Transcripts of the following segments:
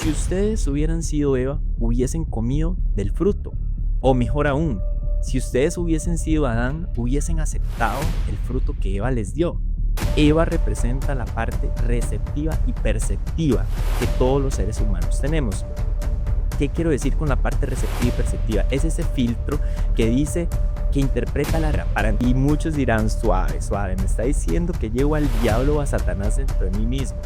Si ustedes hubieran sido Eva, hubiesen comido del fruto. O mejor aún, si ustedes hubiesen sido Adán, hubiesen aceptado el fruto que Eva les dio. Eva representa la parte receptiva y perceptiva que todos los seres humanos tenemos. ¿Qué quiero decir con la parte receptiva y perceptiva? Es ese filtro que dice, que interpreta la realidad. Y muchos dirán, suave, me está diciendo que llevo al diablo o a Satanás dentro de mí mismo.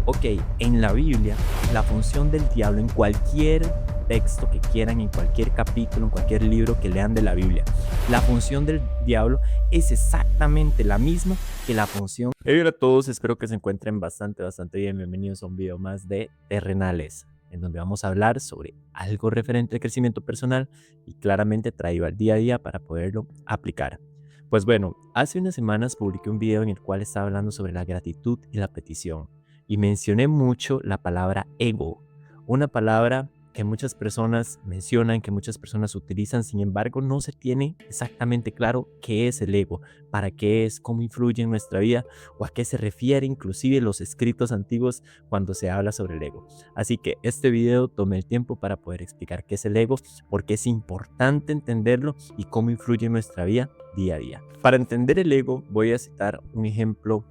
Ok, en la Biblia, la función del diablo en cualquier texto que quieran, en cualquier capítulo, en cualquier libro que lean de la Biblia, la función del diablo es exactamente la misma que la función. Hola a todos, espero que se encuentren bastante bien. Bienvenidos a un video más de Terrenales, en donde vamos a hablar sobre algo referente al crecimiento personal y claramente traído al día a día para poderlo aplicar. Pues bueno, hace unas semanas publiqué un video en el cual estaba hablando sobre la gratitud y la petición y mencioné mucho la palabra ego, una palabra que muchas personas mencionan, que muchas personas utilizan, sin embargo no se tiene exactamente claro qué es el ego, para qué es, cómo influye en nuestra vida o a qué se refiere inclusive los escritos antiguos cuando se habla sobre el ego. Así que este video tomé el tiempo para poder explicar qué es el ego, por qué es importante entenderlo y cómo influye en nuestra vida día a día. Para entender el ego voy a citar un ejemplo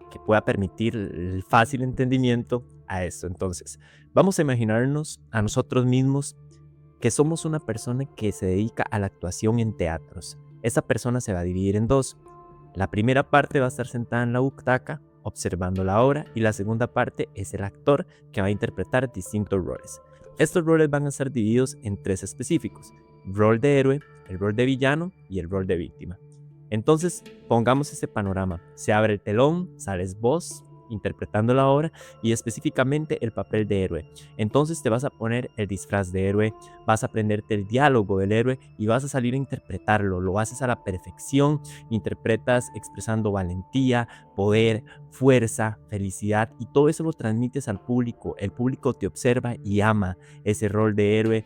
que pueda permitir el fácil entendimiento a esto. Entonces, vamos a imaginarnos a nosotros mismos que somos una persona que se dedica a la actuación en teatros. Esa persona se va a dividir en dos. La primera parte va a estar sentada en la butaca observando la obra y la segunda parte es el actor que va a interpretar distintos roles. Estos roles van a estar divididos en tres específicos: rol de héroe, el rol de villano y el rol de víctima. Entonces, pongamos este panorama. Se abre el telón, sales vos interpretando la obra y específicamente el papel de héroe. Entonces te vas a poner el disfraz de héroe, vas a aprenderte el diálogo del héroe y vas a salir a interpretarlo. Lo haces a la perfección, interpretas expresando valentía, poder, fuerza, felicidad y todo eso lo transmites al público. El público te observa y ama ese rol de héroe,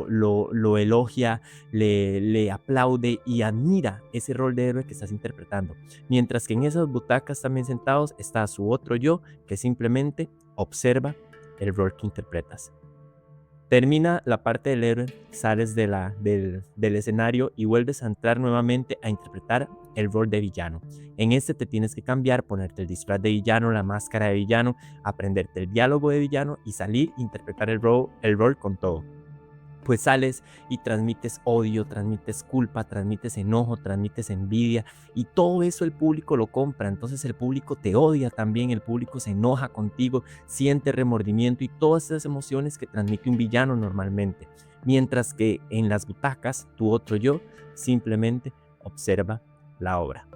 lo elogia, le aplaude y admira ese rol de héroe que estás interpretando. Mientras que en esas butacas también sentados está su otro yo que simplemente observa el rol que interpretas. Termina la parte del héroe, sales del escenario y vuelves a entrar nuevamente a interpretar el rol de villano. En este te tienes que cambiar, ponerte el disfraz de villano, la máscara de villano, aprenderte el diálogo de villano y salir a interpretar el rol con todo. Pues sales y transmites odio, transmites culpa, transmites enojo, transmites envidia y todo eso el público lo compra. Entonces el público te odia también, el público se enoja contigo, siente remordimiento y todas esas emociones que transmite un villano normalmente. Mientras que en las butacas, tu otro yo simplemente observa la obra.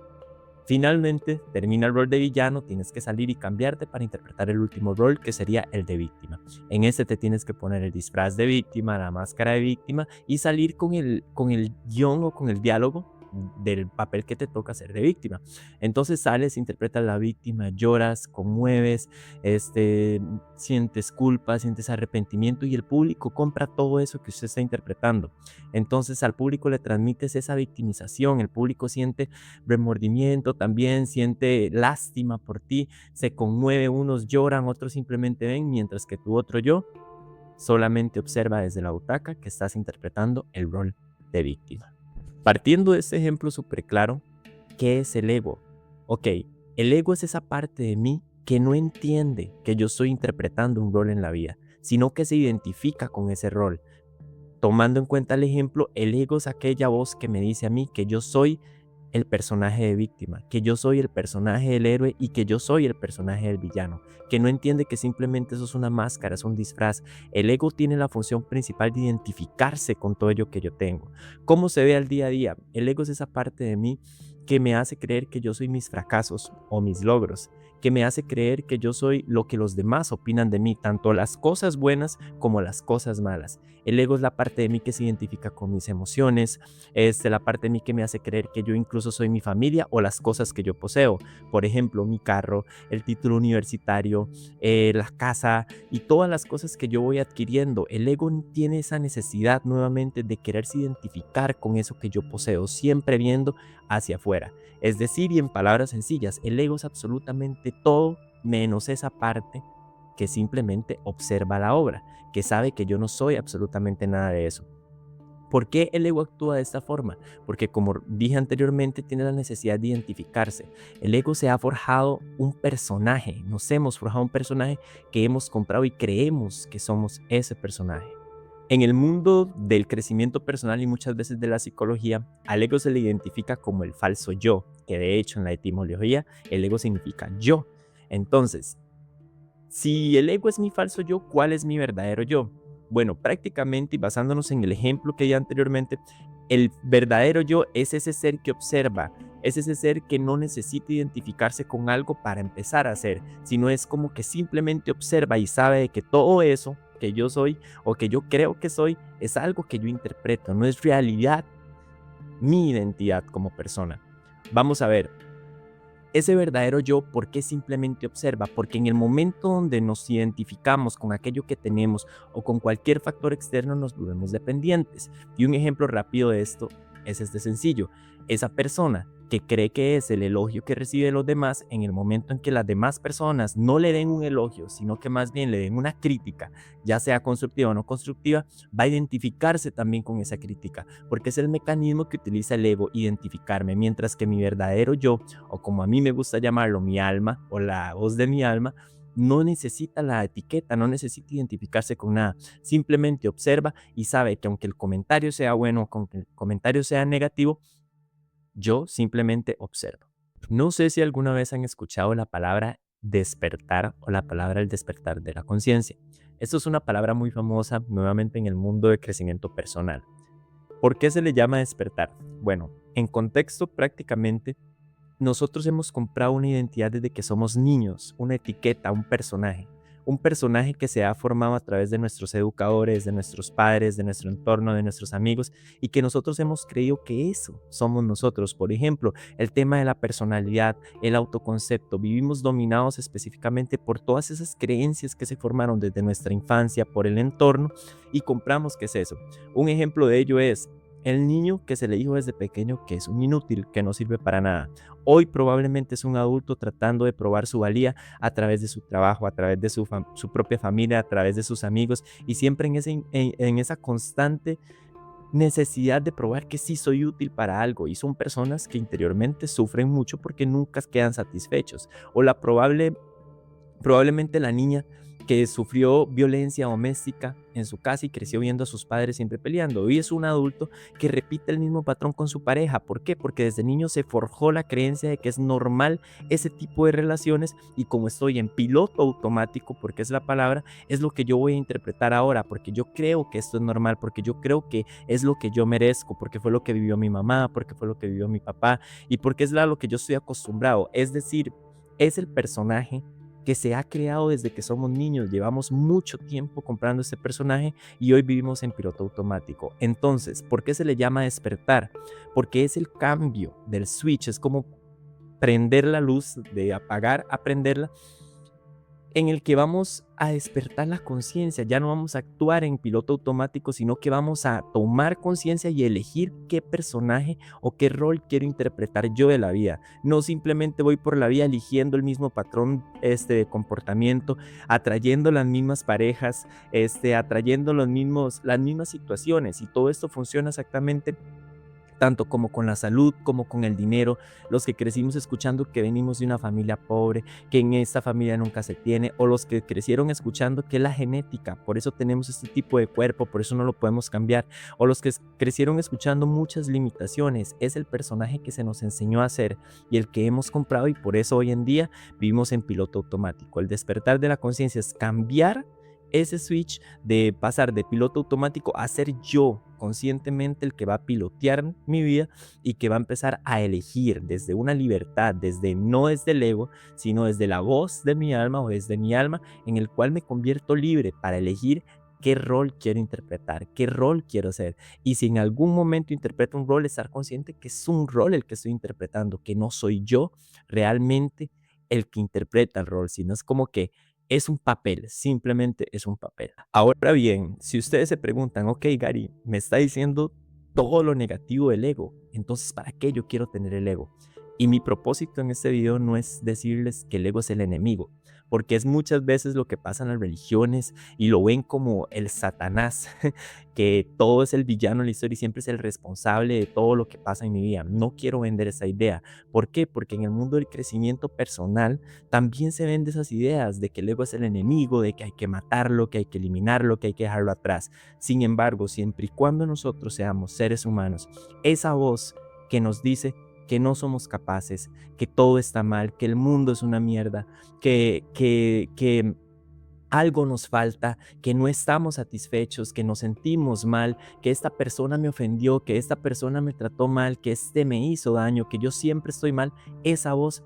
Finalmente, termina el rol de villano, tienes que salir y cambiarte para interpretar el último rol, que sería el de víctima. En este te tienes que poner el disfraz de víctima, la máscara de víctima y salir con el guión o con el diálogo del papel que te toca hacer de víctima. Entonces sales, interpretas a la víctima, lloras, conmueves, sientes culpa, sientes arrepentimiento y el público compra todo eso que usted está interpretando. Entonces al público le transmites esa victimización, el público siente remordimiento, también siente lástima por ti, se conmueve, unos lloran, otros simplemente ven, mientras que tu otro yo solamente observa desde la butaca que estás interpretando el rol de víctima. Partiendo de este ejemplo súper claro, ¿qué es el ego? Ok, el ego es esa parte de mí que no entiende que yo estoy interpretando un rol en la vida, sino que se identifica con ese rol. Tomando en cuenta el ejemplo, el ego es aquella voz que me dice a mí que yo soy el personaje de víctima, que yo soy el personaje del héroe y que yo soy el personaje del villano, que no entiende que simplemente eso es una máscara, es un disfraz. El ego tiene la función principal de identificarse con todo ello que yo tengo. ¿Cómo se ve al día a día? El ego es esa parte de mí que me hace creer que yo soy mis fracasos o mis logros, que me hace creer que yo soy lo que los demás opinan de mí, tanto las cosas buenas como las cosas malas. El ego es la parte de mí que se identifica con mis emociones, es la parte de mí que me hace creer que yo incluso soy mi familia o las cosas que yo poseo. Por ejemplo, mi carro, el título universitario, la casa y todas las cosas que yo voy adquiriendo. El ego tiene esa necesidad nuevamente de quererse identificar con eso que yo poseo, siempre viendo hacia afuera. Es decir, y en palabras sencillas, el ego es absolutamente todo menos esa parte que simplemente observa la obra, que sabe que yo no soy absolutamente nada de eso. ¿Por qué el ego actúa de esta forma? Porque como dije anteriormente, tiene la necesidad de identificarse. El ego se ha forjado un personaje, nos hemos forjado un personaje que hemos comprado y creemos que somos ese personaje. En el mundo del crecimiento personal y muchas veces de la psicología, al ego se le identifica como el falso yo, que de hecho en la etimología el ego significa yo. Entonces, si el ego es mi falso yo, ¿cuál es mi verdadero yo? Bueno, prácticamente y basándonos en el ejemplo que di anteriormente, el verdadero yo es ese ser que observa, es ese ser que no necesita identificarse con algo para empezar a ser, sino es como que simplemente observa y sabe de que todo eso que yo soy o que yo creo que soy es algo que yo interpreto, no es realidad mi identidad como persona. Vamos a ver, ese verdadero yo, ¿por qué simplemente observa? Porque en el momento donde nos identificamos con aquello que tenemos o con cualquier factor externo, nos volvemos dependientes. Y un ejemplo rápido de esto es este sencillo. Esa persona que cree que es el elogio que recibe de los demás, en el momento en que las demás personas no le den un elogio, sino que más bien le den una crítica, ya sea constructiva o no constructiva, va a identificarse también con esa crítica, porque es el mecanismo que utiliza el ego, identificarme, mientras que mi verdadero yo, o como a mí me gusta llamarlo, mi alma o la voz de mi alma, no necesita la etiqueta, no necesita identificarse con nada, simplemente observa y sabe que aunque el comentario sea bueno, aunque el comentario sea negativo, yo simplemente observo. No sé si alguna vez han escuchado la palabra despertar o la palabra el despertar de la conciencia. Esto es una palabra muy famosa nuevamente en el mundo de crecimiento personal. ¿Por qué se le llama despertar? Bueno, en contexto prácticamente nosotros hemos comprado una identidad desde que somos niños, una etiqueta, un personaje que se ha formado a través de nuestros educadores, de nuestros padres, de nuestro entorno, de nuestros amigos y que nosotros hemos creído que eso somos nosotros. Por ejemplo, el tema de la personalidad, el autoconcepto, vivimos dominados específicamente por todas esas creencias que se formaron desde nuestra infancia, por el entorno y compramos que es eso. Un ejemplo de ello es el niño que se le dijo desde pequeño que es un inútil, que no sirve para nada. Hoy probablemente es un adulto tratando de probar su valía a través de su trabajo, a través de su propia familia, a través de sus amigos y siempre en esa constante necesidad de probar que sí soy útil para algo. Y son personas que interiormente sufren mucho porque nunca quedan satisfechos. O probablemente la niña que sufrió violencia doméstica en su casa y creció viendo a sus padres siempre peleando. Hoy es un adulto que repite el mismo patrón con su pareja. ¿Por qué? Porque desde niño se forjó la creencia de que es normal ese tipo de relaciones y como estoy en piloto automático, porque es la palabra, es lo que yo voy a interpretar ahora, porque yo creo que esto es normal, porque yo creo que es lo que yo merezco, porque fue lo que vivió mi mamá, porque fue lo que vivió mi papá y porque es lo que yo estoy acostumbrado. Es decir, es el personaje que se ha creado desde que somos niños. Llevamos mucho tiempo comprando este personaje y hoy vivimos en piloto automático. Entonces, ¿por qué se le llama despertar? Porque es el cambio del switch, es como prender la luz, de apagar a prenderla, en el que vamos a despertar la conciencia. Ya no vamos a actuar en piloto automático, sino que vamos a tomar conciencia y elegir qué personaje o qué rol quiero interpretar yo de la vida. No simplemente voy por la vida eligiendo el mismo patrón de comportamiento, atrayendo las mismas parejas, atrayendo las mismas situaciones, y todo esto funciona exactamente tanto como con la salud, como con el dinero, los que crecimos escuchando que venimos de una familia pobre, que en esta familia nunca se tiene, o los que crecieron escuchando que es la genética, por eso tenemos este tipo de cuerpo, por eso no lo podemos cambiar, o los que crecieron escuchando muchas limitaciones, es el personaje que se nos enseñó a ser y el que hemos comprado y por eso hoy en día vivimos en piloto automático. El despertar de la conciencia es cambiar ese switch de pasar de piloto automático a ser yo conscientemente el que va a pilotear mi vida y que va a empezar a elegir desde una libertad, no desde el ego, sino desde la voz de mi alma o desde mi alma, en el cual me convierto libre para elegir qué rol quiero interpretar, qué rol quiero ser. Y si en algún momento interpreto un rol, estar consciente que es un rol el que estoy interpretando, que no soy yo realmente el que interpreta el rol, sino es como que es un papel, simplemente es un papel. Ahora bien, si ustedes se preguntan, ok, Gary, me está diciendo todo lo negativo del ego, entonces ¿para qué yo quiero tener el ego? Y mi propósito en este video no es decirles que el ego es el enemigo, porque es muchas veces lo que pasa en las religiones y lo ven como el Satanás, que todo es el villano en la historia y siempre es el responsable de todo lo que pasa en mi vida. No quiero vender esa idea. ¿Por qué? Porque en el mundo del crecimiento personal también se venden esas ideas de que el ego es el enemigo, de que hay que matarlo, que hay que eliminarlo, que hay que dejarlo atrás. Sin embargo, siempre y cuando nosotros seamos seres humanos, esa voz que nos dice que no somos capaces, que todo está mal, que el mundo es una mierda, que algo nos falta, que no estamos satisfechos, que nos sentimos mal, que esta persona me ofendió, que esta persona me trató mal, que este me hizo daño, que yo siempre estoy mal, esa voz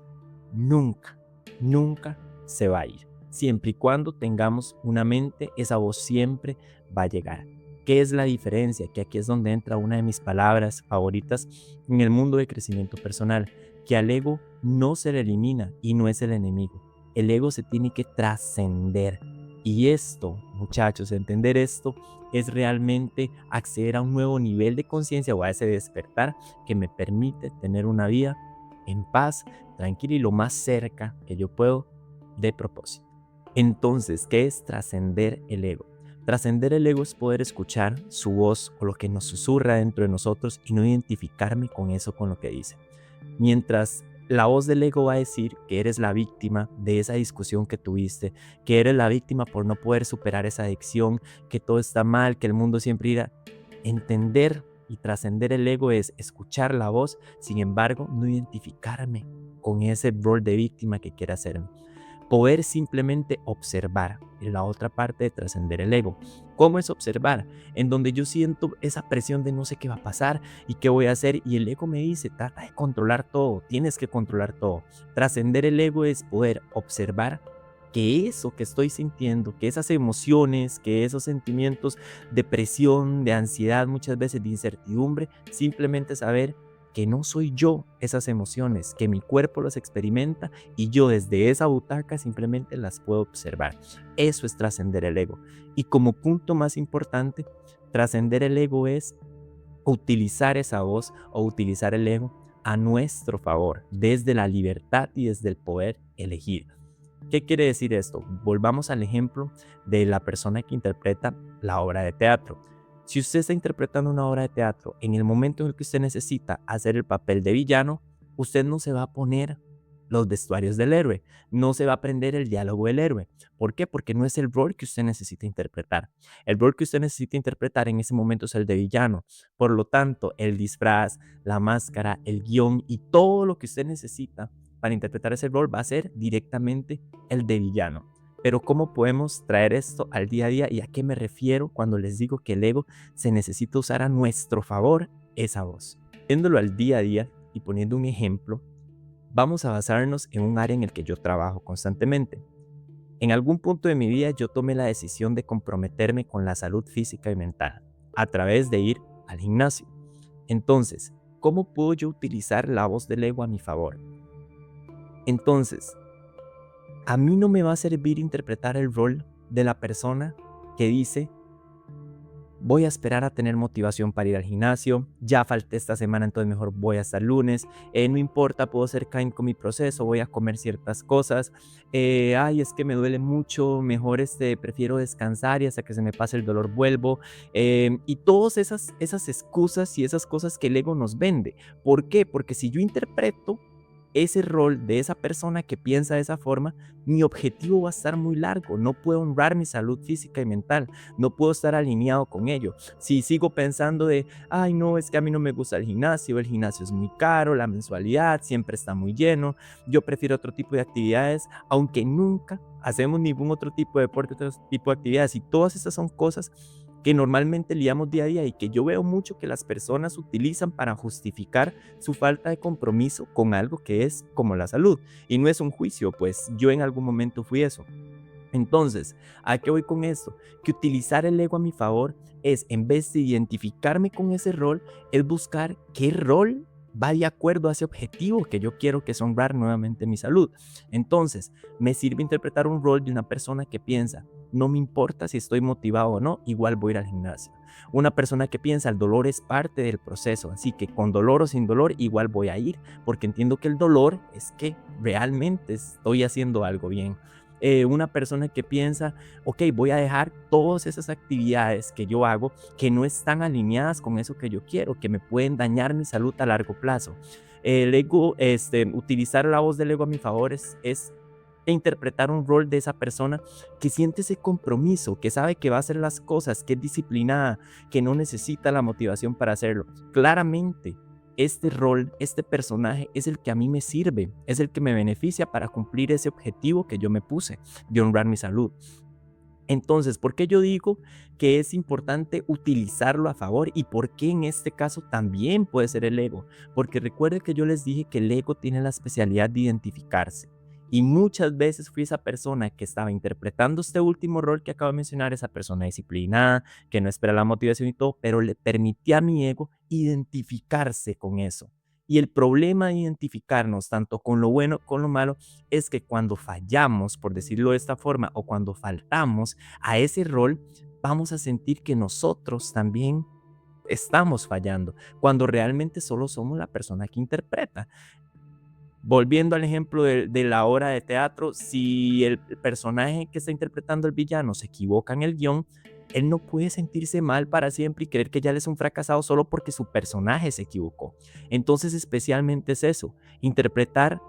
nunca, nunca se va a ir. Siempre y cuando tengamos una mente, esa voz siempre va a llegar. ¿Qué es la diferencia? Que aquí es donde entra una de mis palabras favoritas en el mundo de crecimiento personal, que al ego no se le elimina y no es el enemigo. El ego se tiene que trascender. Y esto, muchachos, entender esto es realmente acceder a un nuevo nivel de conciencia o a ese despertar que me permite tener una vida en paz, tranquila y lo más cerca que yo puedo de propósito. Entonces, ¿qué es trascender el ego? Trascender el ego es poder escuchar su voz o lo que nos susurra dentro de nosotros y no identificarme con eso, con lo que dice. Mientras la voz del ego va a decir que eres la víctima de esa discusión que tuviste, que eres la víctima por no poder superar esa adicción, que todo está mal, que el mundo siempre irá. Entender y trascender el ego es escuchar la voz, sin embargo, no identificarme con ese rol de víctima que quiera hacerme. Poder simplemente observar, en la otra parte de trascender el ego. ¿Cómo es observar? En donde yo siento esa presión de no sé qué va a pasar y qué voy a hacer y el ego me dice, trata de controlar todo, tienes que controlar todo. Trascender el ego es poder observar que eso que estoy sintiendo, que esas emociones, que esos sentimientos de presión, de ansiedad, muchas veces de incertidumbre, simplemente saber que no soy yo esas emociones, que mi cuerpo las experimenta y yo desde esa butaca simplemente las puedo observar. Eso es trascender el ego. Y como punto más importante, trascender el ego es utilizar esa voz o utilizar el ego a nuestro favor, desde la libertad y desde el poder elegir. ¿Qué quiere decir esto? Volvamos al ejemplo de la persona que interpreta la obra de teatro. Si usted está interpretando una obra de teatro, en el momento en el que usted necesita hacer el papel de villano, usted no se va a poner los vestuarios del héroe, no se va a aprender el diálogo del héroe. ¿Por qué? Porque no es el rol que usted necesita interpretar. El rol que usted necesita interpretar en ese momento es el de villano. Por lo tanto, el disfraz, la máscara, el guión y todo lo que usted necesita para interpretar ese rol va a ser directamente el de villano. Pero ¿cómo podemos traer esto al día a día? ¿Y a qué me refiero cuando les digo que el ego se necesita usar a nuestro favor esa voz? Viéndolo al día a día y poniendo un ejemplo, vamos a basarnos en un área en el que yo trabajo constantemente. En algún punto de mi vida yo tomé la decisión de comprometerme con la salud física y mental a través de ir al gimnasio. Entonces, ¿cómo puedo yo utilizar la voz del ego a mi favor? Entonces, a mí no me va a servir interpretar el rol de la persona que dice, voy a esperar a tener motivación para ir al gimnasio, ya falté esta semana, entonces mejor voy hasta el lunes, no importa, puedo ser kind con mi proceso, voy a comer ciertas cosas, ay, es que me duele mucho, mejor prefiero descansar y hasta que se me pase el dolor vuelvo, y todas esas excusas y esas cosas que el ego nos vende. ¿Por qué? Porque si yo interpreto ese rol de esa persona que piensa de esa forma, mi objetivo va a estar muy largo, no puedo honrar mi salud física y mental, no puedo estar alineado con ello. Si sigo pensando de, ay no, es que a mí no me gusta el gimnasio es muy caro, la mensualidad siempre está muy lleno, yo prefiero otro tipo de actividades, aunque nunca hacemos ningún otro tipo de deporte, otro tipo de actividades, y todas estas son cosas que normalmente lidiamos día a día y que yo veo mucho que las personas utilizan para justificar su falta de compromiso con algo que es como la salud. Y no es un juicio, pues yo en algún momento fui eso. Entonces, ¿a qué voy con esto? Que utilizar el ego a mi favor es, en vez de identificarme con ese rol, es buscar qué rol va de acuerdo a ese objetivo que yo quiero, que es honrar nuevamente mi salud. Entonces, me sirve interpretar un rol de una persona que piensa, no me importa si estoy motivado o no, igual voy a ir al gimnasio. Una persona que piensa, el dolor es parte del proceso, así que con dolor o sin dolor, igual voy a ir, porque entiendo que el dolor es que realmente estoy haciendo algo bien. Una persona que piensa, ok, voy a dejar todas esas actividades que yo hago que no están alineadas con eso que yo quiero, que me pueden dañar mi salud a largo plazo. El ego, utilizar la voz del ego a mi favor es interpretar un rol de esa persona que siente ese compromiso, que sabe que va a hacer las cosas, que es disciplinada, que no necesita la motivación para hacerlo. Claramente, este rol, este personaje es el que a mí me sirve, es el que me beneficia para cumplir ese objetivo que yo me puse de honrar mi salud. Entonces, ¿por qué yo digo que es importante utilizarlo a favor y por qué en este caso también puede ser el ego? Porque recuerde que yo les dije que el ego tiene la especialidad de identificarse. Y muchas veces fui esa persona que estaba interpretando este último rol que acabo de mencionar, esa persona disciplinada, que no espera la motivación y todo, pero le permití a mi ego identificarse con eso. Y el problema de identificarnos tanto con lo bueno como con lo malo es que cuando fallamos, por decirlo de esta forma, o cuando faltamos a ese rol, vamos a sentir que nosotros también estamos fallando, cuando realmente solo somos la persona que interpreta. Volviendo al ejemplo de la obra de teatro, si el personaje que está interpretando el villano se equivoca en el guión, él no puede sentirse mal para siempre y creer que ya él es un fracasado solo porque su personaje se equivocó. Entonces, especialmente es eso, interpretar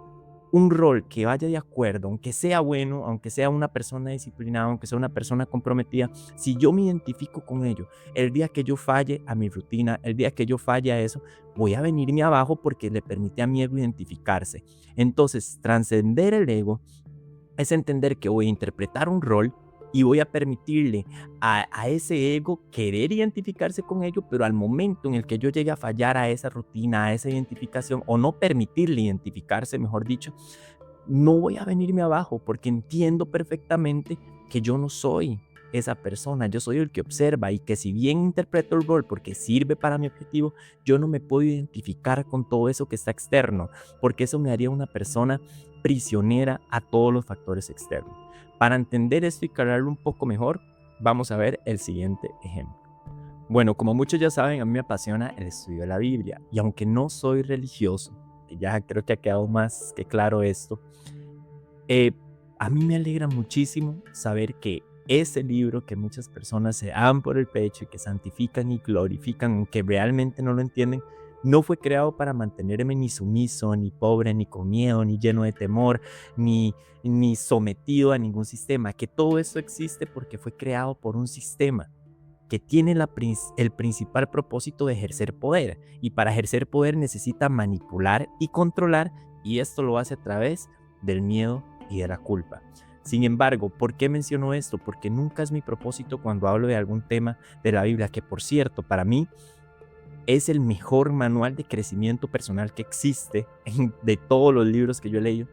un rol que vaya de acuerdo, aunque sea bueno, aunque sea una persona disciplinada, aunque sea una persona comprometida, si yo me identifico con ello, el día que yo falle a mi rutina, el día que yo falle a eso, voy a venirme abajo porque le permite a mi ego identificarse. Entonces, trascender el ego es entender que voy a interpretar un rol y voy a permitirle a ese ego querer identificarse con ello, pero al momento en el que yo llegue a fallar a esa rutina, a esa identificación, o no permitirle identificarse, mejor dicho, no voy a venirme abajo porque entiendo perfectamente que yo no soy esa persona, yo soy el que observa y que si bien interpreto el rol porque sirve para mi objetivo, yo no me puedo identificar con todo eso que está externo, porque eso me haría una persona prisionera a todos los factores externos. Para entender esto y aclararlo un poco mejor, vamos a ver el siguiente ejemplo. Bueno, como muchos ya saben, a mí me apasiona el estudio de la Biblia y aunque no soy religioso, ya creo que ha quedado más que claro esto, a mí me alegra muchísimo saber que ese libro que muchas personas se dan por el pecho y que santifican y glorifican, aunque realmente no lo entienden, no fue creado para mantenerme ni sumiso, ni pobre, ni con miedo, ni lleno de temor, ni sometido a ningún sistema. Que todo esto existe porque fue creado por un sistema que tiene el principal propósito de ejercer poder. Y para ejercer poder necesita manipular y controlar, y esto lo hace a través del miedo y de la culpa. Sin embargo, ¿por qué menciono esto? Porque nunca es mi propósito cuando hablo de algún tema de la Biblia, que por cierto, para mí es el mejor manual de crecimiento personal que existe de todos los libros que yo he leído.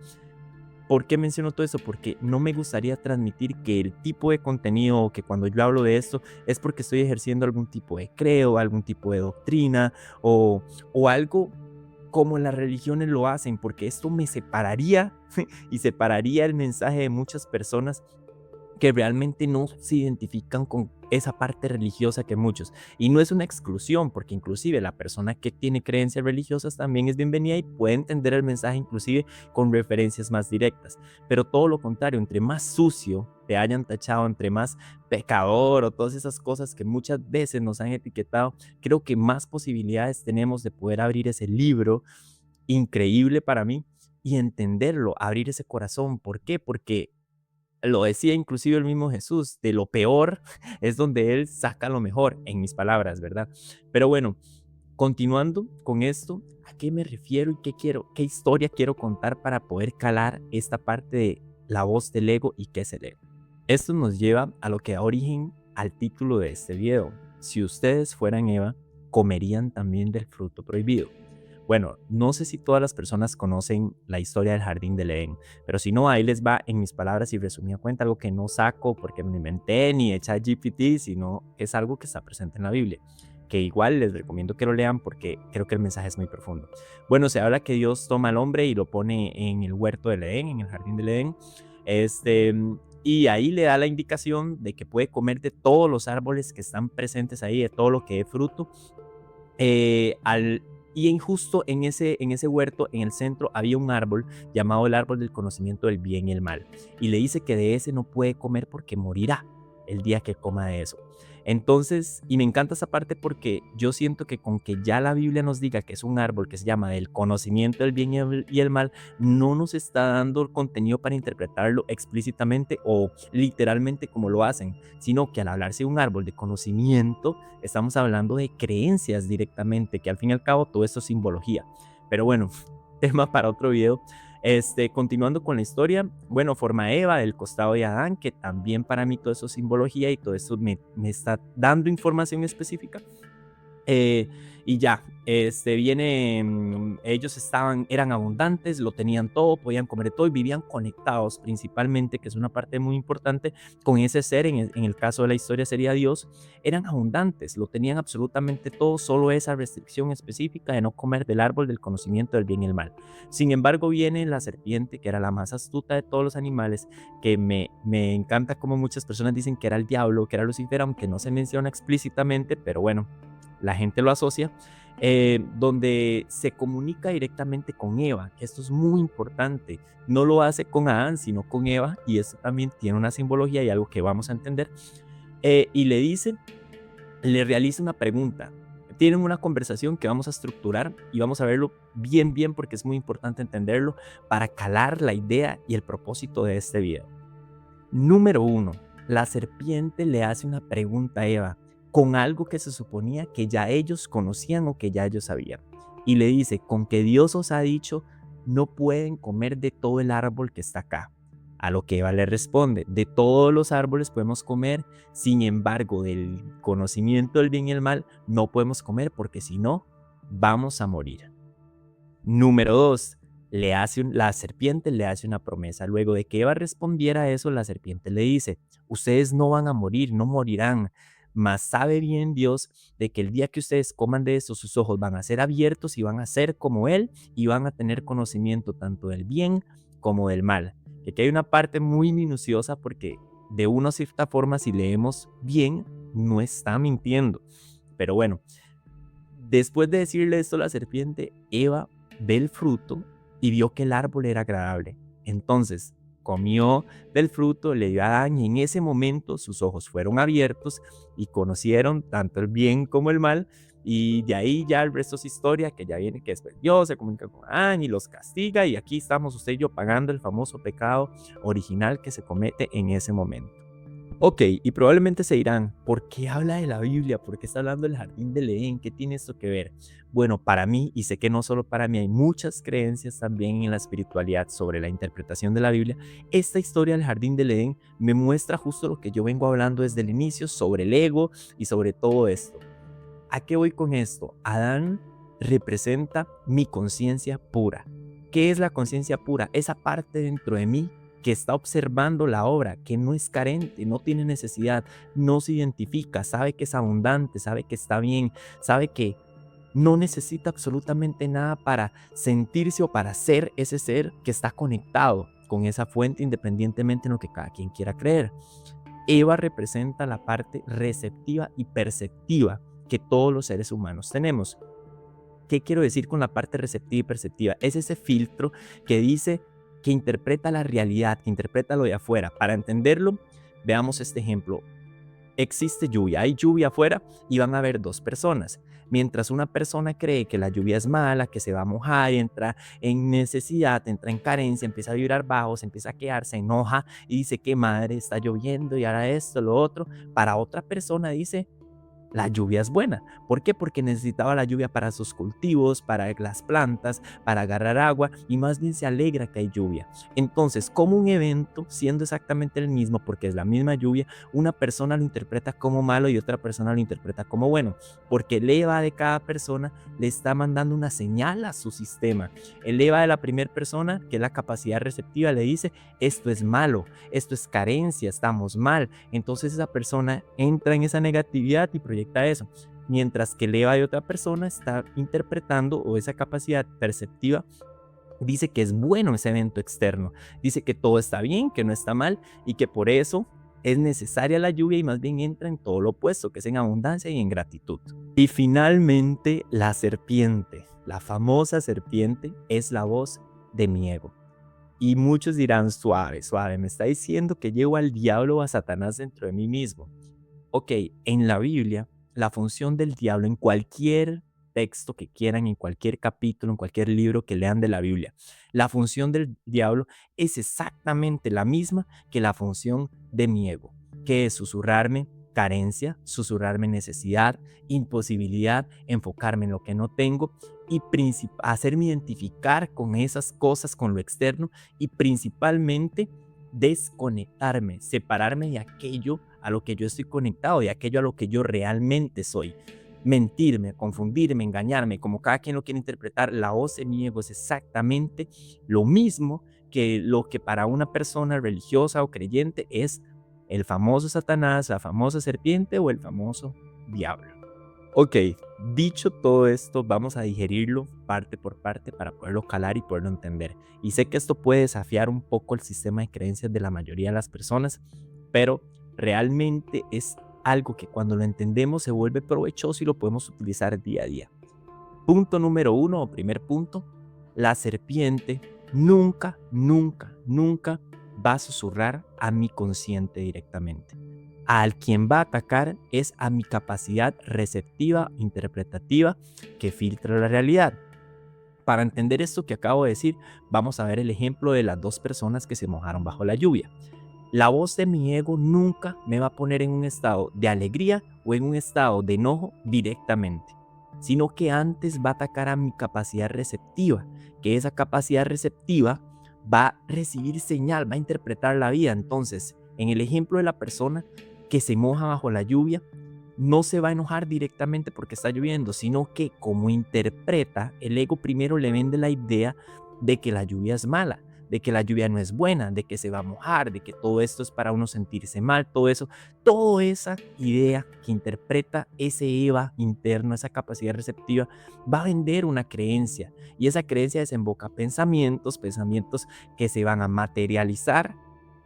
¿Por qué menciono todo eso? Porque no me gustaría transmitir que el tipo de contenido o que cuando yo hablo de esto es porque estoy ejerciendo algún tipo de credo, algún tipo de doctrina o algo como las religiones lo hacen, porque esto me separaría y separaría el mensaje de muchas personas que realmente no se identifican con esa parte religiosa que muchos. Y no es una exclusión, porque inclusive la persona que tiene creencias religiosas también es bienvenida y puede entender el mensaje inclusive con referencias más directas. Pero todo lo contrario, entre más sucio te hayan tachado, entre más pecador o todas esas cosas que muchas veces nos han etiquetado, creo que más posibilidades tenemos de poder abrir ese libro increíble para mí y entenderlo, abrir ese corazón. ¿Por qué? Porque lo decía inclusive el mismo Jesús, de lo peor es donde Él saca lo mejor, en mis palabras, ¿verdad? Pero bueno, continuando con esto, ¿a qué me refiero y qué historia quiero contar para poder calar esta parte de la voz del ego y qué es el ego? Esto nos lleva a lo que da origen al título de este video. Si ustedes fueran Eva, comerían también del fruto prohibido. Bueno, no sé si todas las personas conocen la historia del jardín del Edén, pero si no, ahí les va en mis palabras y resumida cuenta, algo que no saco porque me inventé ni de ChatGPT, sino que es algo que está presente en la Biblia. que igual les recomiendo que lo lean porque creo que el mensaje es muy profundo. Bueno, se habla que Dios toma al hombre y lo pone en el huerto del Edén, en el jardín del Edén, y ahí le da la indicación de que puede comer de todos los árboles que están presentes ahí, de todo lo que dé fruto, eh, al, justo en ese huerto, en el centro, había un árbol llamado el árbol del conocimiento del bien y el mal. Y le dice que de ese no puede comer porque morirá el día que coma de eso. Entonces, y me encanta esa parte porque yo siento que con que ya la Biblia nos diga que es un árbol que se llama del conocimiento del bien y el mal, no nos está dando el contenido para interpretarlo explícitamente o literalmente como lo hacen, sino que al hablarse de un árbol de conocimiento, estamos hablando de creencias directamente, que al fin y al cabo todo esto es simbología. Pero bueno, tema para otro video. Continuando con la historia, bueno, forma a Eva del costado de Adán, que también para mí todo eso es simbología y todo eso me está dando información específica. Y ya, ellos eran abundantes, lo tenían todo, podían comer de todo y vivían conectados principalmente, que es una parte muy importante, con ese ser, en el caso de la historia sería Dios. Eran abundantes, lo tenían absolutamente todo, solo esa restricción específica de no comer del árbol del conocimiento del bien y el mal. Sin embargo, viene la serpiente, que era la más astuta de todos los animales, que me encanta como muchas personas dicen que era el diablo, que era Lucifer, aunque no se menciona explícitamente, pero bueno, la gente lo asocia, donde se comunica directamente con Eva, que esto es muy importante. No lo hace con Adán, sino con Eva, y esto también tiene una simbología y algo que vamos a entender. Y le realiza una pregunta. Tienen una conversación que vamos a estructurar y vamos a verlo bien, porque es muy importante entenderlo para calar la idea y el propósito de este video. Número 1. La serpiente le hace una pregunta a Eva con algo que se suponía que ya ellos conocían o que ya ellos sabían. Y le dice, con que Dios os ha dicho, no pueden comer de todo el árbol que está acá. A lo que Eva le responde, de todos los árboles podemos comer, sin embargo, del conocimiento del bien y el mal no podemos comer porque si no, vamos a morir. Número 2. La serpiente le hace una promesa. Luego de que Eva respondiera a eso, la serpiente le dice, ustedes no van a morir, no morirán. Mas sabe bien Dios de que el día que ustedes coman de esto, sus ojos van a ser abiertos y van a ser como Él y van a tener conocimiento tanto del bien como del mal. Que aquí hay una parte muy minuciosa porque de una cierta forma, si leemos bien, no está mintiendo. Pero bueno, después de decirle esto a la serpiente, Eva ve el fruto y vio que el árbol era agradable. Entonces, comió del fruto, le dio a Adán y en ese momento sus ojos fueron abiertos y conocieron tanto el bien como el mal, y de ahí ya el resto es historia, que ya viene que después Dios se comunica con Adán y los castiga, y aquí estamos usted y yo pagando el famoso pecado original que se comete en ese momento. Ok, y probablemente se dirán, ¿por qué habla de la Biblia? ¿Por qué está hablando del jardín del Edén? ¿Qué tiene esto que ver? Bueno, para mí, y sé que no solo para mí, hay muchas creencias también en la espiritualidad sobre la interpretación de la Biblia. Esta historia del jardín del Edén me muestra justo lo que yo vengo hablando desde el inicio sobre el ego y sobre todo esto. ¿A qué voy con esto? Adán representa mi conciencia pura. ¿Qué es la conciencia pura? Esa parte dentro de mí que está observando la obra, que no es carente, no tiene necesidad, no se identifica, sabe que es abundante, sabe que está bien, sabe que no necesita absolutamente nada para sentirse o para ser ese ser que está conectado con esa fuente independientemente en lo que cada quien quiera creer. Eva representa la parte receptiva y perceptiva que todos los seres humanos tenemos. ¿Qué quiero decir con la parte receptiva y perceptiva? Es ese filtro que dice, que interpreta la realidad, que interpreta lo de afuera. Para entenderlo, veamos este ejemplo. Existe lluvia, hay lluvia afuera y van a haber dos personas. Mientras una persona cree que la lluvia es mala, que se va a mojar, entra en necesidad, entra en carencia, empieza a vibrar bajo, se empieza a quedar, se enoja y dice que madre, está lloviendo y ahora esto, lo otro. Para otra persona dice, la lluvia es buena. ¿Por qué? Porque necesitaba la lluvia para sus cultivos, para las plantas, para agarrar agua, y más bien se alegra que hay lluvia. Entonces, como un evento, siendo exactamente el mismo, porque es la misma lluvia, una persona lo interpreta como malo y otra persona lo interpreta como bueno, porque el EVA de cada persona le está mandando una señal a su sistema. El EVA de la primera persona, que es la capacidad receptiva, le dice, esto es malo, esto es carencia, estamos mal. Entonces esa persona entra en esa negatividad y proyecta proyecta eso. Mientras que el Eva de otra persona está interpretando, o esa capacidad perceptiva dice que es bueno ese evento externo, dice que todo está bien, que no está mal y que por eso es necesaria la lluvia y más bien entra en todo lo opuesto, que es en abundancia y en gratitud. Y finalmente la serpiente, la famosa serpiente, es la voz de mi ego. Y muchos dirán, suave, suave, me está diciendo que llevo al diablo o a Satanás dentro de mí mismo. Ok, en la Biblia, la función del diablo en cualquier texto que quieran, en cualquier capítulo, en cualquier libro que lean de la Biblia, la función del diablo es exactamente la misma que la función de mi ego, que es susurrarme carencia, susurrarme necesidad, imposibilidad, enfocarme en lo que no tengo y hacerme identificar con esas cosas, con lo externo y principalmente desconectarme, separarme de aquello a lo que yo estoy conectado, de aquello a lo que yo realmente soy. Mentirme, confundirme, engañarme, como cada quien lo quiere interpretar, la voz de mi ego es exactamente lo mismo que lo que para una persona religiosa o creyente es el famoso Satanás, la famosa serpiente o el famoso diablo. Ok, dicho todo esto, vamos a digerirlo parte por parte para poderlo calar y poderlo entender. Y sé que esto puede desafiar un poco el sistema de creencias de la mayoría de las personas, pero realmente es algo que cuando lo entendemos se vuelve provechoso y lo podemos utilizar día a día. Punto número 1 o primer punto, la serpiente nunca, nunca, nunca va a susurrar a mi consciente directamente. Al quien va a atacar es a mi capacidad receptiva, interpretativa, que filtra la realidad. Para entender esto que acabo de decir, vamos a ver el ejemplo de las dos personas que se mojaron bajo la lluvia. La voz de mi ego nunca me va a poner en un estado de alegría o en un estado de enojo directamente, sino que antes va a atacar a mi capacidad receptiva, que esa capacidad receptiva va a recibir señal, va a interpretar la vida. Entonces, en el ejemplo de la persona que se moja bajo la lluvia, no se va a enojar directamente porque está lloviendo, sino que como interpreta, el ego primero le vende la idea de que la lluvia es mala, de que la lluvia no es buena, de que se va a mojar, de que todo esto es para uno sentirse mal, todo eso, toda esa idea que interpreta ese Eva interno, esa capacidad receptiva, va a vender una creencia y esa creencia desemboca pensamientos que se van a materializar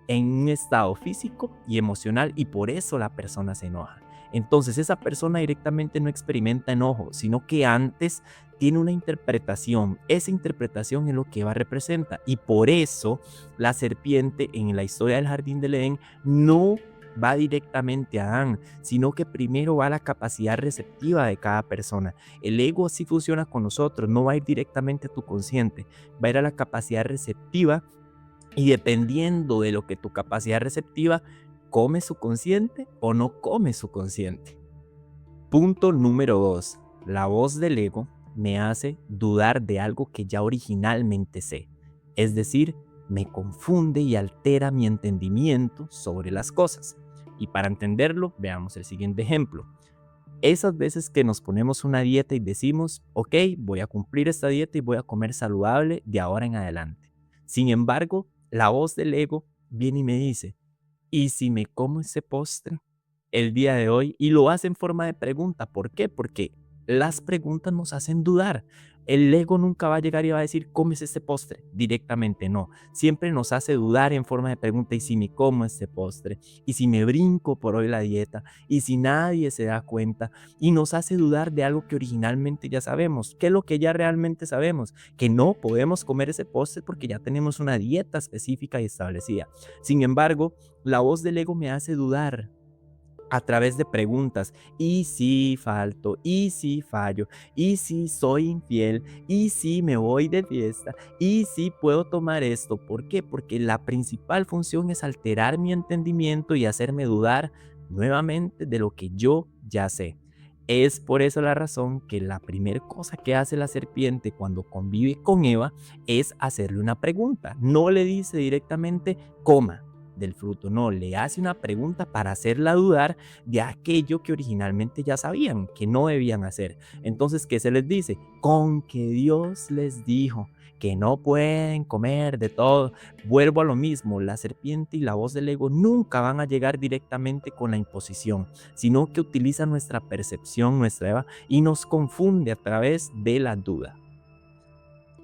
en un estado físico y emocional y por eso la persona se enoja. Entonces esa persona directamente no experimenta enojo, sino que antes tiene una interpretación. Esa interpretación es lo que Eva representa y por eso la serpiente en la historia del jardín del Edén no va directamente a Adán, sino que primero va a la capacidad receptiva de cada persona. El ego así funciona con nosotros, no va a ir directamente a tu consciente, va a ir a la capacidad receptiva y dependiendo de lo que tu capacidad receptiva come su consciente o no come su consciente. Punto número 2. La voz del ego me hace dudar de algo que ya originalmente sé. Es decir, me confunde y altera mi entendimiento sobre las cosas. Y para entenderlo, veamos el siguiente ejemplo. Esas veces que nos ponemos una dieta y decimos, ok, voy a cumplir esta dieta y voy a comer saludable de ahora en adelante. Sin embargo, la voz del ego viene y me dice, ¿y si me como ese postre el día de hoy? Y lo hace en forma de pregunta. ¿Por qué? Porque las preguntas nos hacen dudar. El ego nunca va a llegar y va a decir, ¿comes este postre? Directamente no. Siempre nos hace dudar en forma de pregunta. ¿Y si me como este postre? ¿Y si me brinco por hoy la dieta? ¿Y si nadie se da cuenta? Y nos hace dudar de algo que originalmente ya sabemos. ¿Qué es lo que ya realmente sabemos? Que no podemos comer ese postre porque ya tenemos una dieta específica y establecida. Sin embargo, la voz del ego me hace dudar a través de preguntas. ¿Y si falto? ¿Y si fallo? ¿Y si soy infiel? ¿Y si me voy de fiesta? ¿Y si puedo tomar esto? ¿Por qué? Porque la principal función es alterar mi entendimiento y hacerme dudar nuevamente de lo que yo ya sé. Es por eso la razón que la primera cosa que hace la serpiente cuando convive con Eva es hacerle una pregunta. No le dice directamente coma del fruto, no, le hace una pregunta para hacerla dudar de aquello que originalmente ya sabían que no debían hacer. Entonces, ¿qué se les dice? Con que Dios les dijo que no pueden comer de todo. Vuelvo a lo mismo, la serpiente y la voz del ego nunca van a llegar directamente con la imposición, sino que utiliza nuestra percepción, nuestra Eva, y nos confunde a través de la duda.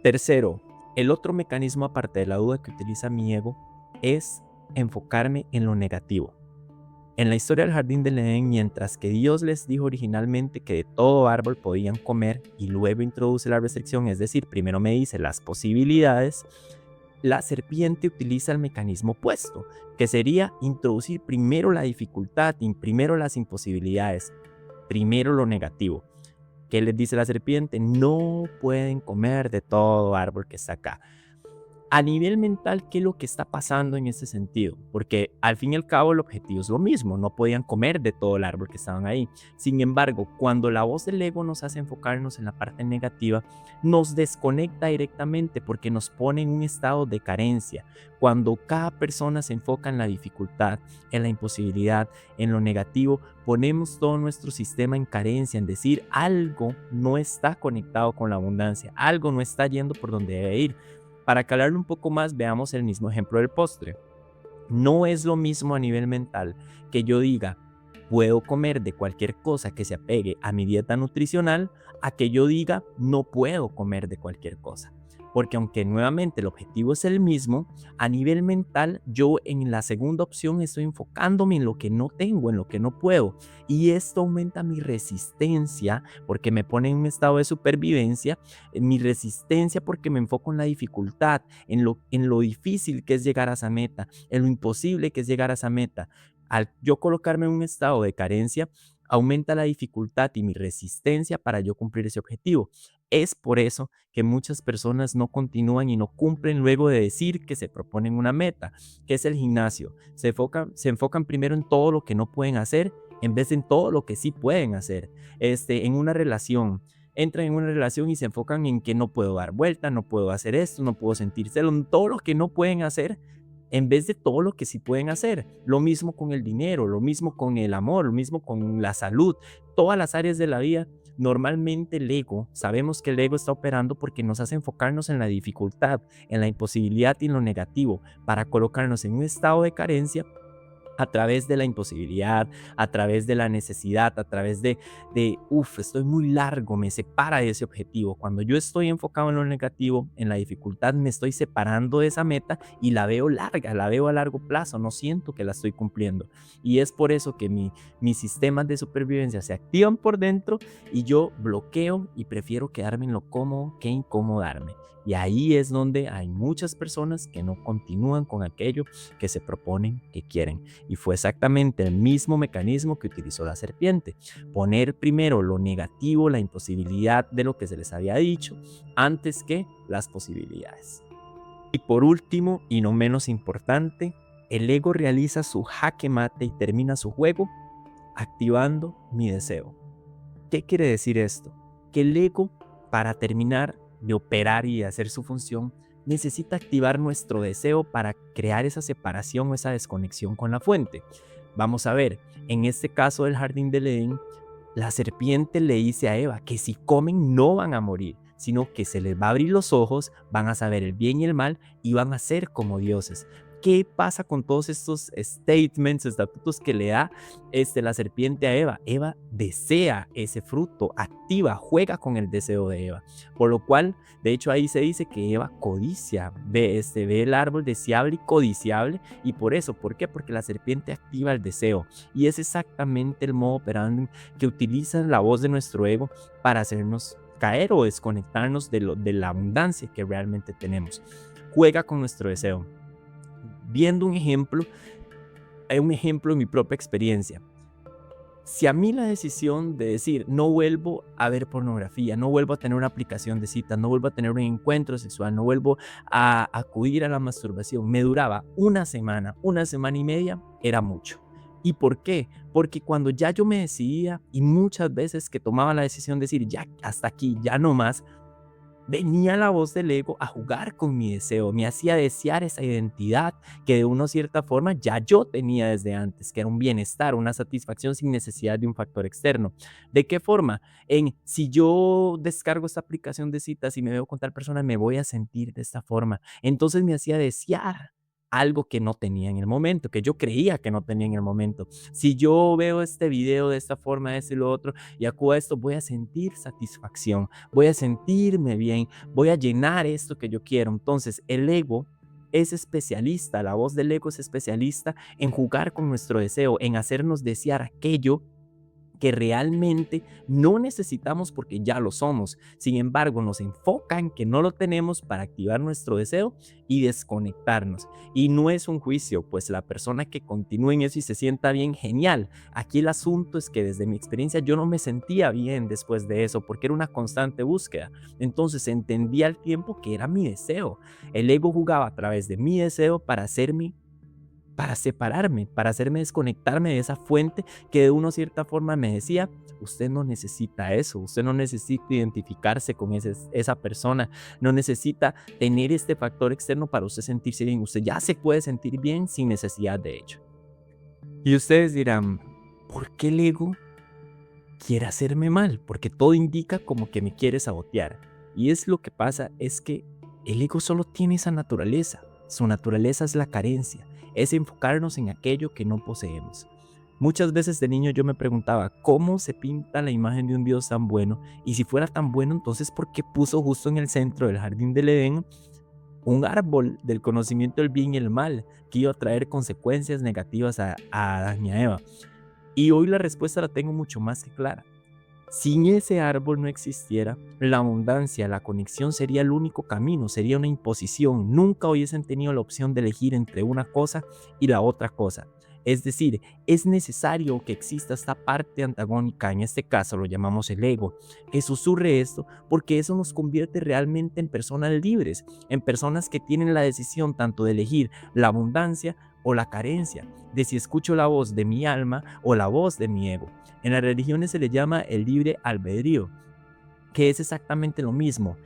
Tercero, el otro mecanismo aparte de la duda que utiliza mi ego es enfocarme en lo negativo. En la historia del jardín del Edén, mientras que Dios les dijo originalmente que de todo árbol podían comer y luego introduce la restricción, es decir, primero me dice las posibilidades, la serpiente utiliza el mecanismo opuesto, que sería introducir primero la dificultad, primero las imposibilidades, primero lo negativo. ¿Qué les dice la serpiente? No pueden comer de todo árbol que está acá. A nivel mental, ¿qué es lo que está pasando en ese sentido? Porque al fin y al cabo el objetivo es lo mismo, no podían comer de todo el árbol que estaban ahí. Sin embargo, cuando la voz del ego nos hace enfocarnos en la parte negativa, nos desconecta directamente porque nos pone en un estado de carencia. Cuando cada persona se enfoca en la dificultad, en la imposibilidad, en lo negativo, ponemos todo nuestro sistema en carencia, en decir algo no está conectado con la abundancia, algo no está yendo por donde debe ir. Para calarlo un poco más, veamos el mismo ejemplo del postre. No es lo mismo a nivel mental que yo diga, puedo comer de cualquier cosa que se apegue a mi dieta nutricional, a que yo diga, no puedo comer de cualquier cosa. Porque aunque nuevamente el objetivo es el mismo, a nivel mental yo en la segunda opción estoy enfocándome en lo que no tengo, en lo que no puedo. Y esto aumenta mi resistencia porque me pone en un estado de supervivencia, mi resistencia porque me enfoco en la dificultad, en lo difícil que es llegar a esa meta, en lo imposible que es llegar a esa meta. Al yo colocarme en un estado de carencia, aumenta la dificultad y mi resistencia para yo cumplir ese objetivo. Es por eso que muchas personas no continúan y no cumplen luego de decir que se proponen una meta, que es el gimnasio. Se enfocan primero en todo lo que no pueden hacer en vez de en todo lo que sí pueden hacer. En una relación, entran en una relación y se enfocan en que no puedo dar vuelta, no puedo hacer esto, no puedo sentir celo, en todo lo que no pueden hacer en vez de todo lo que sí pueden hacer. Lo mismo con el dinero, lo mismo con el amor, lo mismo con la salud, todas las áreas de la vida. Normalmente el ego, sabemos que el ego está operando porque nos hace enfocarnos en la dificultad, en la imposibilidad y en lo negativo, para colocarnos en un estado de carencia a través de la imposibilidad, a través de la necesidad, a través estoy muy largo, me separa de ese objetivo. Cuando yo estoy enfocado en lo negativo, en la dificultad, me estoy separando de esa meta y la veo larga, la veo a largo plazo, no siento que la estoy cumpliendo. Y es por eso que mis sistemas de supervivencia se activan por dentro y yo bloqueo y prefiero quedarme en lo cómodo que incomodarme. Y ahí es donde hay muchas personas que no continúan con aquello que se proponen que quieren. Y fue exactamente el mismo mecanismo que utilizó la serpiente. Poner primero lo negativo, la imposibilidad de lo que se les había dicho, antes que las posibilidades. Y por último, y no menos importante, el ego realiza su jaque mate y termina su juego activando mi deseo. ¿Qué quiere decir esto? Que el ego, para terminar de operar y hacer su función, necesita activar nuestro deseo para crear esa separación o esa desconexión con la fuente. Vamos a ver, en este caso del jardín del Edén, la serpiente le dice a Eva que si comen no van a morir, sino que se les va a abrir los ojos, van a saber el bien y el mal y van a ser como dioses. ¿Qué pasa con todos estos statements, estatutos que le da la serpiente a Eva? Eva desea ese fruto, activa, juega con el deseo de Eva. Por lo cual, de hecho, ahí se dice que Eva codicia, ve el árbol deseable y codiciable. Y por eso, ¿por qué? Porque la serpiente activa el deseo. Y es exactamente el modo operandi que utiliza la voz de nuestro ego para hacernos caer o desconectarnos de la abundancia que realmente tenemos. Juega con nuestro deseo. Viendo un ejemplo en mi propia experiencia. Si a mí la decisión de decir no vuelvo a ver pornografía, no vuelvo a tener una aplicación de citas, no vuelvo a tener un encuentro sexual, no vuelvo a acudir a la masturbación, me duraba una semana y media, era mucho. ¿Y por qué? Porque cuando ya yo me decidía y muchas veces que tomaba la decisión de decir ya hasta aquí, ya no más, venía la voz del ego a jugar con mi deseo, me hacía desear esa identidad que de una cierta forma ya yo tenía desde antes, que era un bienestar, una satisfacción sin necesidad de un factor externo. ¿De qué forma? Si yo descargo esta aplicación de citas y me veo con tal persona, me voy a sentir de esta forma. Entonces me hacía desear algo que no tenía en el momento, que yo creía que no tenía en el momento. Si yo veo este video de esta forma, este y lo otro, y acudo a esto, voy a sentir satisfacción, voy a sentirme bien, voy a llenar esto que yo quiero. Entonces, el ego es especialista, la voz del ego es especialista en jugar con nuestro deseo, en hacernos desear aquello que realmente no necesitamos porque ya lo somos. Sin embargo, nos enfoca en que no lo tenemos para activar nuestro deseo y desconectarnos. Y no es un juicio, pues la persona que continúe en eso y se sienta bien, genial. Aquí el asunto es que desde mi experiencia yo no me sentía bien después de eso porque era una constante búsqueda. Entonces entendí al tiempo que era mi deseo. El ego jugaba a través de mi deseo para separarme, para hacerme desconectarme de esa fuente que de una cierta forma me decía, usted no necesita eso, usted no necesita identificarse con esa persona, no necesita tener este factor externo para usted sentirse bien, usted ya se puede sentir bien sin necesidad de ello. Y ustedes dirán, ¿por qué el ego quiere hacerme mal? Porque todo indica como que me quiere sabotear. Y es lo que pasa, es que el ego solo tiene esa naturaleza. Su naturaleza es la carencia, es enfocarnos en aquello que no poseemos. Muchas veces de niño yo me preguntaba, ¿cómo se pinta la imagen de un Dios tan bueno? Y si fuera tan bueno, entonces, ¿por qué puso justo en el centro del jardín del Edén un árbol del conocimiento del bien y el mal que iba a traer consecuencias negativas a Adán y a Eva? Y hoy la respuesta la tengo mucho más que clara. Sin ese árbol no existiera, la abundancia, la conexión sería el único camino, sería una imposición. Nunca hubiesen tenido la opción de elegir entre una cosa y la otra cosa. Es decir, es necesario que exista esta parte antagónica, en este caso lo llamamos el ego, que susurre esto porque eso nos convierte realmente en personas libres, en personas que tienen la decisión tanto de elegir la abundancia o la carencia, de si escucho la voz de mi alma o la voz de mi ego. En las religiones se le llama el libre albedrío, que es exactamente lo mismo.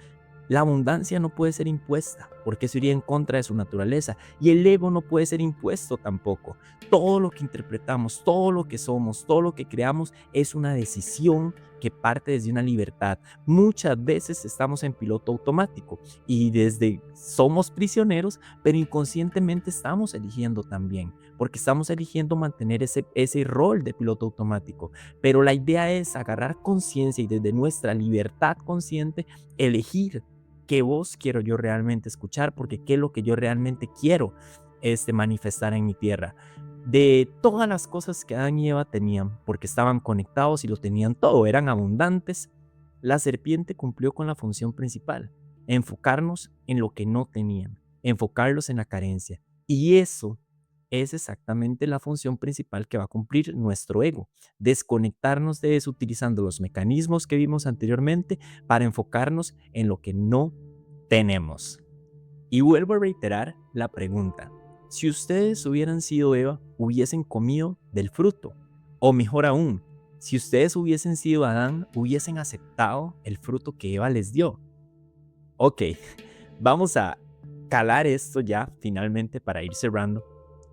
La abundancia no puede ser impuesta, porque eso iría en contra de su naturaleza, y el ego no puede ser impuesto tampoco. Todo lo que interpretamos, todo lo que somos, todo lo que creamos es una decisión que parte desde una libertad. Muchas veces estamos en piloto automático y desde somos prisioneros, pero inconscientemente estamos eligiendo también, porque estamos eligiendo mantener ese rol de piloto automático. Pero la idea es agarrar conciencia y desde nuestra libertad consciente elegir qué voz quiero yo realmente escuchar, porque qué es lo que yo realmente quiero manifestar en mi tierra. De todas las cosas que Adán y Eva tenían, porque estaban conectados y lo tenían todo, eran abundantes, la serpiente cumplió con la función principal, enfocarnos en lo que no tenían, enfocarlos en la carencia. Y eso es exactamente la función principal que va a cumplir nuestro ego, desconectarnos de eso utilizando los mecanismos que vimos anteriormente para enfocarnos en lo que no tenemos. Y vuelvo a reiterar la pregunta, si ustedes hubieran sido Eva, hubiesen comido del fruto, o mejor aún, si ustedes hubiesen sido Adán, hubiesen aceptado el fruto que Eva les dio. Ok, vamos a calar esto ya finalmente para ir cerrando.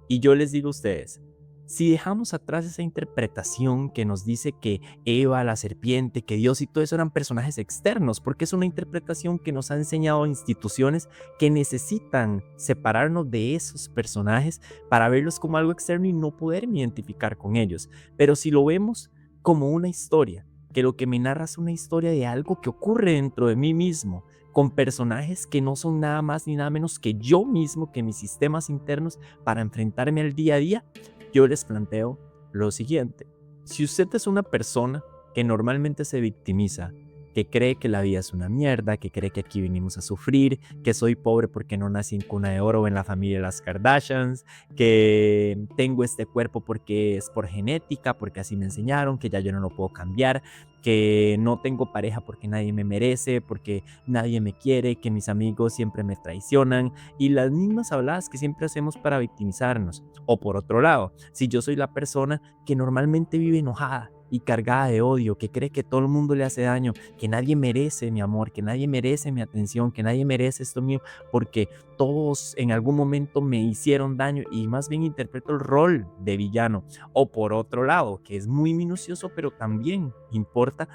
Y yo les digo a ustedes, si dejamos atrás esa interpretación que nos dice que Eva, la serpiente, que Dios y todo eso eran personajes externos, porque es una interpretación que nos ha enseñado instituciones que necesitan separarnos de esos personajes para verlos como algo externo y no poder identificar con ellos. Pero si lo vemos como una historia, que lo que me narra es una historia de algo que ocurre dentro de mí mismo, con personajes que no son nada más ni nada menos que yo mismo, que mis sistemas internos para enfrentarme al día a día, yo les planteo lo siguiente. Si usted es una persona que normalmente se victimiza, que cree que la vida es una mierda, que cree que aquí venimos a sufrir, que soy pobre porque no nací en cuna de oro o en la familia de las Kardashians, que tengo este cuerpo porque es por genética, porque así me enseñaron, que ya yo no lo puedo cambiar, que no tengo pareja porque nadie me merece, porque nadie me quiere, que mis amigos siempre me traicionan y las mismas habladas que siempre hacemos para victimizarnos. O por otro lado, si yo soy la persona que normalmente vive enojada, y cargada de odio, que cree que todo el mundo le hace daño, que nadie merece mi amor, que nadie merece mi atención, que nadie merece esto mío, porque todos en algún momento me hicieron daño, y más bien interpreto el rol de villano. O por otro lado, que es muy minucioso, pero también importa,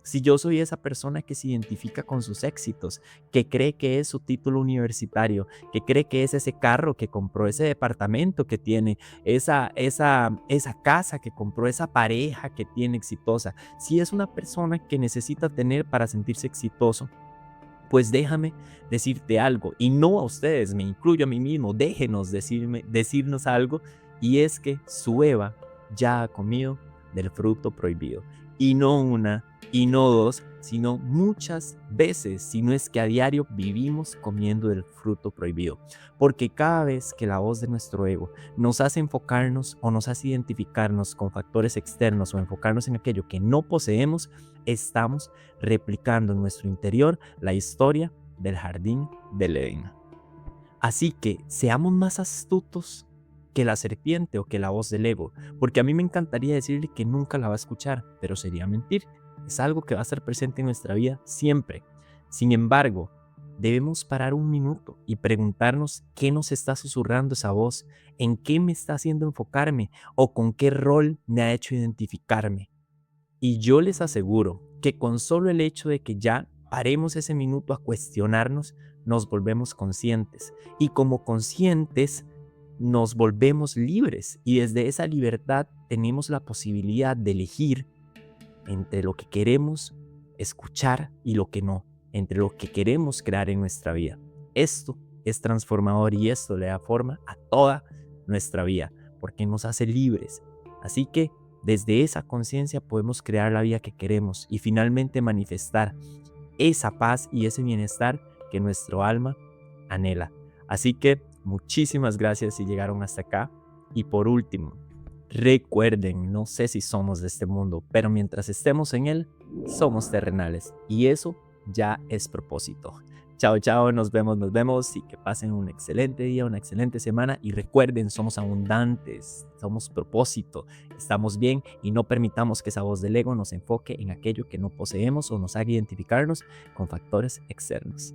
si yo soy esa persona que se identifica con sus éxitos, que cree que es su título universitario, que cree que es ese carro que compró, ese departamento que tiene, esa casa que compró, esa pareja que tiene exitosa, si es una persona que necesita tener para sentirse exitoso, pues déjame decirte algo, y no a ustedes, me incluyo a mí mismo, déjenos decirnos algo, y es que su Eva ya ha comido del fruto prohibido. Y no una, y no dos, sino muchas veces, si no es que a diario vivimos comiendo del fruto prohibido. Porque cada vez que la voz de nuestro ego nos hace enfocarnos o nos hace identificarnos con factores externos o enfocarnos en aquello que no poseemos, estamos replicando en nuestro interior la historia del jardín del Edén. Así que seamos más astutos que la serpiente o que la voz del ego, porque a mí me encantaría decirle que nunca la va a escuchar, pero sería mentir. Es algo que va a estar presente en nuestra vida siempre. Sin embargo, debemos parar un minuto y preguntarnos qué nos está susurrando esa voz, en qué me está haciendo enfocarme o con qué rol me ha hecho identificarme. Y yo les aseguro que con solo el hecho de que ya paremos ese minuto a cuestionarnos, nos volvemos conscientes. Y como conscientes, nos volvemos libres. Y desde esa libertad tenemos la posibilidad de elegir entre lo que queremos escuchar y lo que no, entre lo que queremos crear en nuestra vida. Esto es transformador y esto le da forma a toda nuestra vida, porque nos hace libres. Así que desde esa conciencia podemos crear la vida que queremos y finalmente manifestar esa paz y ese bienestar que nuestro alma anhela. Así que muchísimas gracias si llegaron hasta acá. Y por último, recuerden, no sé si somos de este mundo, pero mientras estemos en él, somos terrenales. Y eso ya es propósito. Chao, chao, nos vemos y que pasen un excelente día, una excelente semana. Y recuerden, somos abundantes, somos propósito, estamos bien y no permitamos que esa voz del ego nos enfoque en aquello que no poseemos o nos haga identificarnos con factores externos.